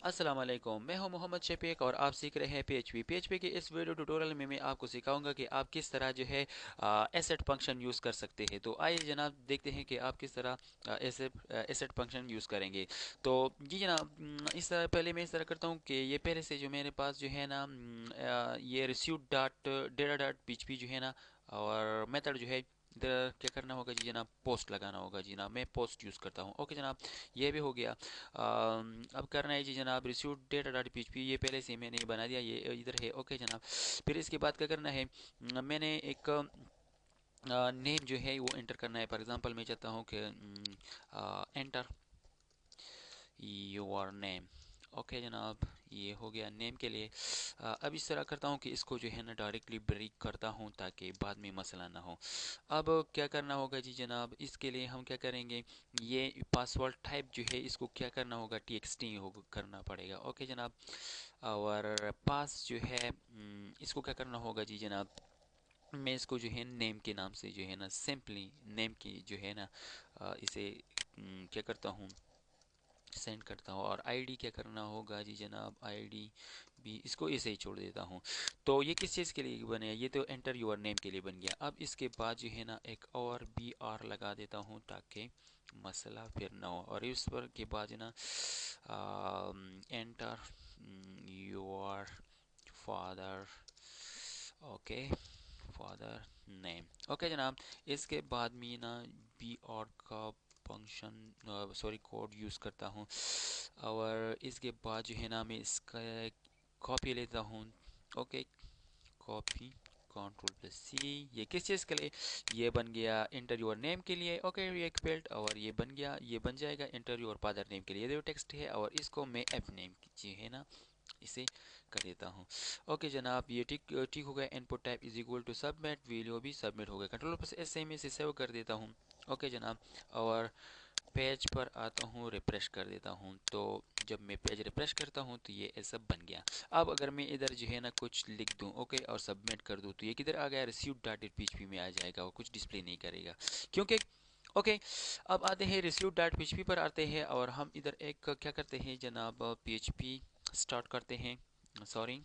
अस्सलाम वालेकुम। मैं हूं मोहम्मद शफीक और आप सीख रहे हैं पीएचपी के इस वीडियो ट्यूटोरियल में मैं आपको सिखाऊंगा कि आप किस तरह जो है एसेट फंक्शन यूज़ कर सकते हैं। तो आइए जनाब देखते हैं कि आप किस तरह एसेट फंक्शन यूज़ करेंगे। तो जी जनाब, इस तरह पहले मैं इस तरह करता हूं कि ये पहले से जो मेरे पास जो है ना, ये receive dot data dot PHP जो है ना, और मेथड जो है इधर क्या करना होगा जी जनाब, पोस्ट लगाना होगा जी जनाब। मैं पोस्ट यूज़ करता हूँ। ओके जनाब, ये भी हो गया। अब करना है जी जनाब रिसीव डेटा डॉट पीएचपी, ये पहले से मैंने बना दिया, ये इधर है। ओके जनाब, फिर इसके बाद क्या करना है, मैंने एक नेम जो है वो एंटर करना है। फॉर एग्जांपल मैं चाहता हूँ कि एंटर योर नेम। ओके जनाब, ये हो गया नेम के लिए। अब इस तरह करता हूँ कि इसको जो है ना डायरेक्टली ब्रेक करता हूँ ताकि बाद में मसला ना हो। अब क्या करना होगा जी जनाब, इसके लिए हम क्या करेंगे, ये पासवर्ड टाइप जो है इसको क्या करना होगा, txt हो करना पड़ेगा। ओके जनाब, और पास जो है इसको क्या करना होगा जी जनाब, मैं इसको जो है नेम के नाम से जो है ना सिंपली नेम की जो है ना इसे क्या करता हूँ, सेंड करता हूँ। और आईडी क्या करना होगा जी जनाब, आईडी भी इसको ऐसे ही छोड़ देता हूँ। तो ये किस चीज़ के लिए बने, ये तो एंटर योर नेम के लिए बन गया। अब इसके बाद जो है ना एक और बी आर लगा देता हूँ ताकि मसला फिर ना हो। और इस पर के बाद जो ना enter your father, okay, father name. Okay जनाब, इसके बाद मैं ना बी आर का फंक्शन सॉरी कोड यूज़ करता हूँ। और इसके बाद जो है ना मैं इसका कॉपी लेता हूँ। ओके, कॉपी, कंट्रोल प्लस सी। ये किस चीज़ के लिए, ये बन गया इंटर योर नेम के लिए। ओके, ये एक फील्ड, और ये बन गया, ये बन जाएगा इंटर योर फादर नेम के लिए। ये जो टेक्स्ट है, और इसको मैं एफ नेम जो है ना इसे कर देता हूँ। ओके जनाब, ये ठीक ठीक हो गया। Input type is equal to submit, video भी सबमिट हो गया। कंट्रोल प्लस एस से मैं इसे सेव कर देता हूँ। ओके जनाब, और पेज पर आता हूँ, रिफ्रेश कर देता हूँ। तो जब मैं पेज रिफ्रेश करता हूँ तो ये ऐसा बन गया। अब अगर मैं इधर जो है ना कुछ लिख दूँ, ओके, और सबमिट कर दूँ, तो ये किधर आ गया, रिसीव डॉट पीएचपी में आ जाएगा और कुछ डिस्प्ले नहीं करेगा, क्योंकि ओके। अब आते हैं रिसीव डॉट पीएचपी पर आते हैं, और हम इधर एक क्या करते हैं जनाब, पीएचपी स्टार्ट करते हैं, सॉरी,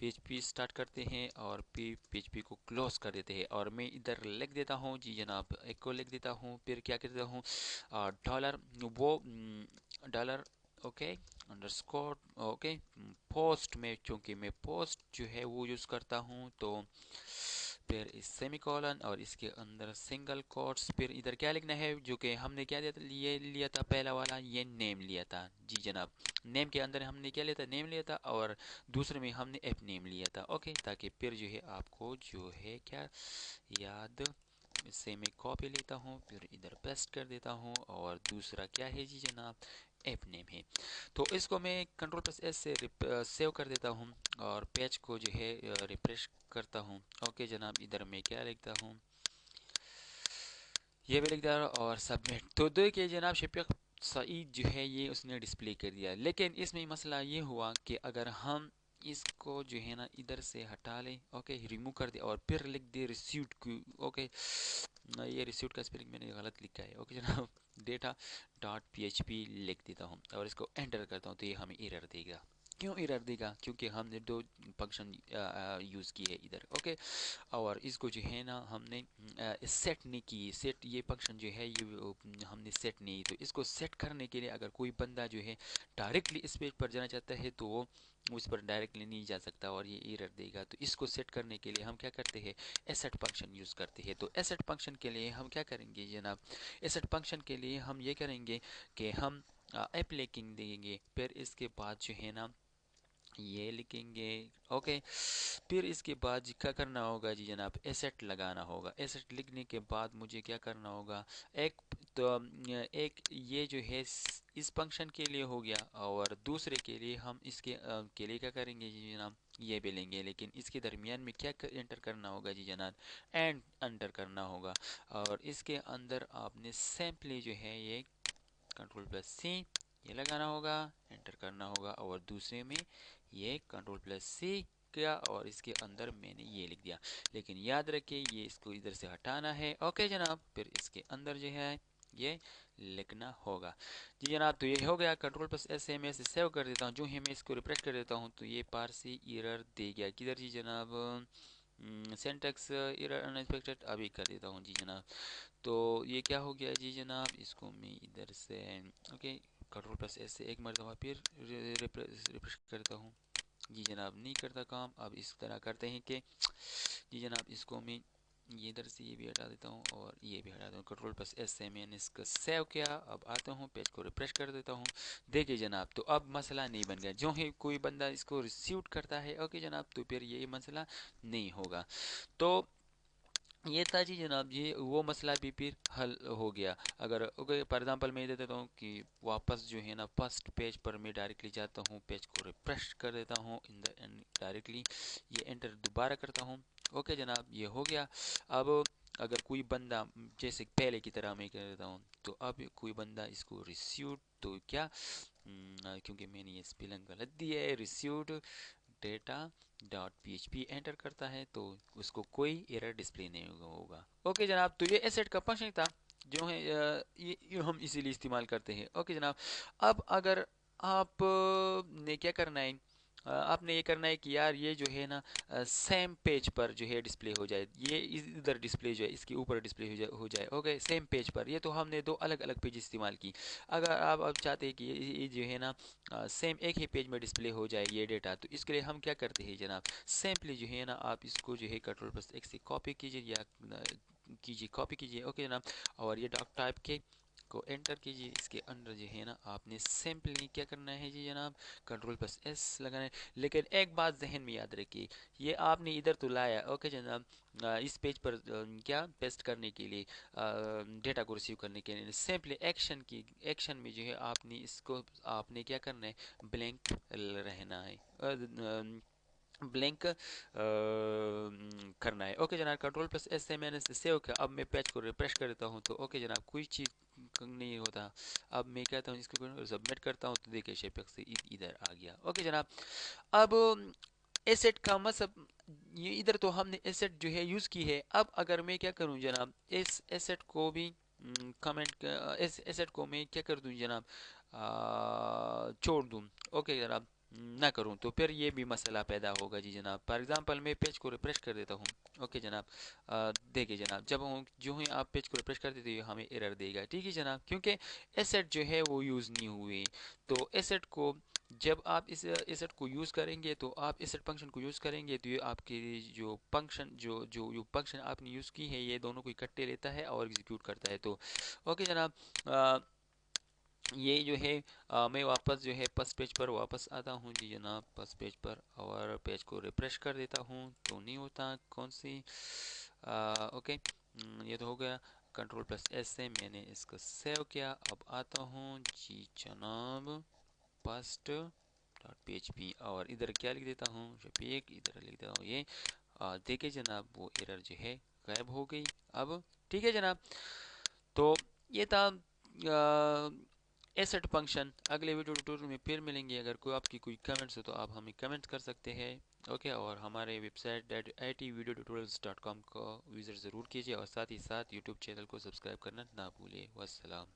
पीएचपी स्टार्ट करते हैं और पीएचपी को क्लोज कर देते हैं। और मैं इधर लिख देता हूँ जी जनाब, एक को लिख देता हूँ, फिर क्या करता हूँ, डॉलर, वो dollar, okay, underscore, okay, post में, चूंकि मैं पोस्ट जो है वो यूज़ करता हूँ, तो फिर इस सेमीकोलन और इसके अंदर सिंगल कोट्स। फिर इधर क्या लिखना है, जो कि हमने क्या ये लिया था, पहला वाला ये नेम लिया था जी जनाब। नेम के अंदर हमने क्या लिया था, नेम लिया था, और दूसरे में हमने एप नेम लिया था। ओके, ताकि फिर जो है आपको जो है क्या याद, इससे मैं कॉपी लेता हूँ, फिर इधर पेस्ट कर देता हूँ। और दूसरा क्या है जी जनाब, ऐप नेम है। तो इसको मैं कंट्रोल प्लस एस से सेव कर देता हूँ, और पेज को जो है रिफ्रेश करता हूँ। ओके जनाब, इधर मैं क्या लिखता हूँ, ये भी लिख दिया, और सबमिट। तो देखिए जनाब, शफीक सईद जो है ये उसने डिस्प्ले कर दिया। लेकिन इसमें मसला ये हुआ कि अगर हम इसको जो है ना इधर से हटा लें, ओके, रिमूव कर दे, और फिर लिख दे रिसीव्ड की, ओके, ये रिसीव्ड का स्पेलिंग मैंने गलत लिखा है। ओके जनाब, डेटा डॉट पीएचपी लिख देता हूँ और इसको एंटर करता हूँ, तो ये हमें एरर देगा। क्यों एरर देगा, क्योंकि हमने दो फंक्शन यूज़ किए इधर। ओके, और इसको जो है ना हमने सेट नहीं की, सेट ये फंक्शन जो है ये हमने सेट नहीं, तो इसको सेट करने के लिए अगर कोई बंदा जो है डायरेक्टली इस पेज पर जाना चाहता है तो वो उस पर डायरेक्टली नहीं जा सकता और ये एरर देगा। तो इसको सेट करने के लिए हम क्या करते हैं, एसेट फंक्शन यूज़ करते हैं। तो एसेट फंक्शन के लिए हम क्या करेंगे जनाब, एसेट फंक्शन के लिए हम ये करेंगे कि हम ऐप लिखेंगे देंगे, फिर इसके बाद जो है ना ये लिखेंगे। ओके, फिर इसके बाद क्या करना होगा जी जनाब, एसेट लगाना होगा। एसेट लिखने के बाद मुझे क्या करना होगा, एक तो एक ये जो है इस फंक्शन के लिए हो गया, और दूसरे के लिए हम इसके के लिए क्या करेंगे जी जनाब, ये भी लेंगे। लेकिन इसके दरमियान में क्या एंटर करना होगा जी जनाब, एंड एंटर करना होगा। और इसके अंदर आपने सिंपली जो है ये कंट्रोल प्लस सी ये लगाना होगा, एंटर करना होगा। और दूसरे में ये कंट्रोल प्लस सी किया, और इसके अंदर मैंने ये लिख दिया। लेकिन याद रखिए ये इसको इधर से हटाना है। ओके जनाब, फिर इसके अंदर जो है یہ لکھنا ہوگا جی جناب. تو یہ ہو گیا. کنٹرول پلس ایس سے میں اسے سیو کر دیتا ہوں. جو ہی میں اس کو ریفریش کر دیتا ہوں تو یہ پارسی ایرر دے گیا. کدھر جی جناب؟ سینٹیکس ایرر انسپیکٹڈ ابھی کر دیتا ہوں جی جناب. تو یہ کیا ہو گیا جی جناب؟ اس کو میں ادھر سے اوکے کنٹرول پلس ایس سے ایک مرتبہ پھر ریفریش کرتا ہوں. جی جناب نہیں کرتا کام. اب اس طرح کرتے ہیں کہ جی جناب اس کو میں یہ ادھر سے یہ بھی ہٹا دیتا ہوں اور یہ بھی ہٹا دیتا ہوں. کنٹرول پلس ایس سے میں نے اس کو سیو کیا. اب آتا ہوں پیج کو ریفریش کر دیتا ہوں. دیکھیے جناب تو اب مسئلہ نہیں بن گیا. جو ہی کوئی بندہ اس کو ریسیو کرتا ہے اوکے جناب تو پھر یہ مسئلہ نہیں ہوگا. تو یہ تھا جی جناب. یہ وہ مسئلہ بھی پھر حل ہو گیا. اگر اوکے فار ایگزامپل میں دے دیتا ہوں کہ واپس جو ہے نا فرسٹ پیج پر میں ڈائریکٹلی جاتا ہوں. پیج کو ریفریش کر دیتا ہوں ڈائریکٹلی. یہ انٹر دوبارہ کرتا ہوں. اوکے جناب یہ ہو گیا. اب اگر کوئی بندہ جیسے پہلے کی طرح میں کر دیتا ہوں تو اب کوئی بندہ اس کو ریسیوڈ تو کیا کیونکہ میں نے یہ اسپیلنگ غلط دی ہے. Received data dot P H P enter کرتا ہے تو اس کو کوئی ایرر ڈسپلے نہیں ہوگا. اوکے جناب تو یہ ایسٹ کا فنکشن تھا جو ہے یہ ہم اسی لیے استعمال کرتے ہیں. اوکے جناب. اب اگر آپ نے کیا کرنا ہے آپ نے یہ کرنا ہے کہ یار یہ جو ہے نا سیم پیج پر جو ہے ڈسپلے ہو جائے. یہ ادھر ڈسپلے جو ہے اس کے اوپر ڈسپلے ہو جائے. اوکے سیم پیج پر. یہ تو ہم نے دو الگ الگ پیج استعمال کی. اگر آپ چاہتے ہیں کہ یہ جو ہے نا سیم ایک ہی پیج میں ڈسپلے ہو جائے یہ ڈیٹا تو اس کے لیے ہم کیا کرتے ہیں جناب؟ سمپلی جو ہے نا آپ اس کو جو ہے کنٹرول پلس ایکس سے کاپی کیجیے یا کاپی کیجیے. اوکے جناب. اور یہ ڈاک ٹائپ کے کو انٹر کیجیے. اس کے اندر جو ہے نا آپ نے سمپلی کیا کرنا ہے جی جناب؟ کنٹرول پلس ایس لگانا ہے. لیکن ایک بات ذہن میں یاد رکھیے یہ آپ نے ادھر تو لایا اوکے جناب اس پیج پر کیا پیسٹ کرنے کے لیے ڈیٹا کو ریسیو کرنے کے لیے سمپلی ایکشن میں جو ہے آپ نے اس کو آپ نے کیا کرنا ہے بلینک رہنا ہے بلینک کرنا ہے. اوکے جناب. کنٹرول پلس ایس سے میں نے سیو کیا. اب میں پیج کو ریفریش کر دیتا ہوں تو اوکے جناب کوئی چیز نہیں ہوتا. اب میں کہتا ہوں اس کو سبمٹ کرتا ہوں تو دیکھیں شیپک سے ادھر آ گیا. اوکے جناب. اب ایسٹ کا مطلب یہ ادھر تو ہم نے ایسٹ جو ہے یوز کی ہے. اب اگر میں کیا کروں جناب اس ایسٹ کو بھی کمنٹ ایسٹ کو میں کیا کر دوں جناب چھوڑ دوں. اوکے جناب نہ کروں تو پھر یہ بھی مسئلہ پیدا ہوگا جی جناب. فار ایگزامپل میں پیج کو ریفریش کر دیتا ہوں. اوکے جناب دیکھیے جناب جب جو ہی آپ پیج کو ریفریش کر دیتے ہیں ہمیں ایرر دے گا. ٹھیک ہے جناب کیونکہ ایسٹ جو ہے وہ یوز نہیں ہوئی. تو ایسٹ کو جب آپ اس ایسٹ کو یوز کریں گے تو آپ ایسٹ فنکشن کو یوز کریں گے تو یہ آپ کی جو فنکشن جو فنکشن آپ نے یوز کی ہے یہ دونوں کو اکٹھے لیتا ہے اور ایگزیکیوٹ کرتا ہے. تو اوکے جناب یہ جو ہے میں واپس جو ہے پس پیج پر واپس آتا ہوں جی جناب پس پیج پر اور پیج کو ریفریش کر دیتا ہوں تو نہیں ہوتا کون سی اوکے یہ تو ہو گیا. کنٹرول پلس ایس سے میں نے اس کو سیو کیا. اب آتا ہوں جی جناب پسٹ ڈاٹ پی ایچ پی اور ادھر کیا لکھ دیتا ہوں شفیق ادھر لکھ دیتا ہوں یہ دیکھیں جناب وہ ایرر جو ہے غائب ہو گئی. اب ٹھیک ہے جناب. تو یہ تھا ایسٹ فنکشن. اگلے ویڈیو ٹیوٹوریل میں پھر ملیں گے. اگر کوئی آپ کی کوئی کمنٹس ہو تو آپ ہمیں کمنٹ کر سکتے ہیں. اوکے اور ہمارے ویب سائٹ itvideotutorials.com کو وزٹ ضرور کیجیے اور ساتھ ہی ساتھ یوٹیوب چینل کو سبسکرائب کرنا نہ بھولیں. والسلام.